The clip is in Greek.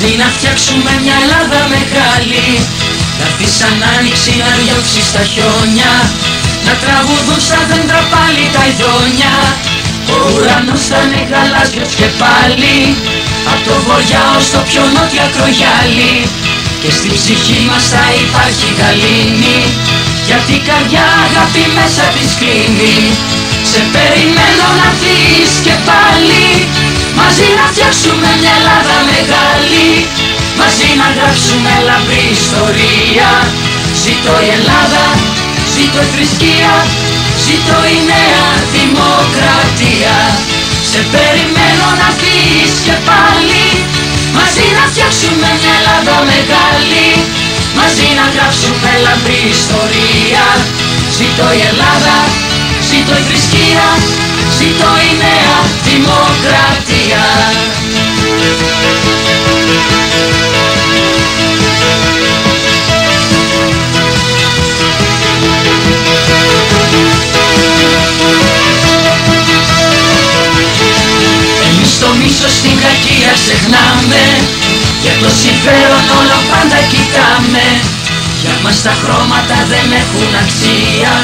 Μαζί να φτιάξουμε μια Ελλάδα μεγάλη. Να έρθει σαν άνοιξη να διώξει στα χιόνια. Να τραγουδούν στα δέντρα πάλι τα ειδόνια. Ο ουρανός θα είναι γαλάζιος και πάλι. Απ' το βορειά ως το πιο νότιο ακρογιάλι. Και στην ψυχή μας θα υπάρχει γαλήνη. Γιατί η καρδιά αγάπη μέσα της κλείνει. Σε περιμένω να έρθεις και πάλι. Μαζί να φτιάξουμε μια Ελλάδα μεγάλη. Μαζί να γράψουμε λαμπρή ιστορία. Ζήτω η Ελλάδα, ζήτω η θρησκεία, ζήτω η νέα δημοκρατία. Σε περιμένω να έρθεις και πάλι. Μαζί να φτιάξουμε μια Ελλάδα μεγάλη. Μαζί να γράψουμε λαμπρή ιστορία. Ζήτω η Ελλάδα, ζήτω η θρησκεία, ζήτω η νέα δημοκρατία. Εμείς το μίσος στην κακία ξεχνάμε. Για το συμφέρον όλο πάντα κοιτάμε. Για μας τα χρώματα δεν έχουν αξία.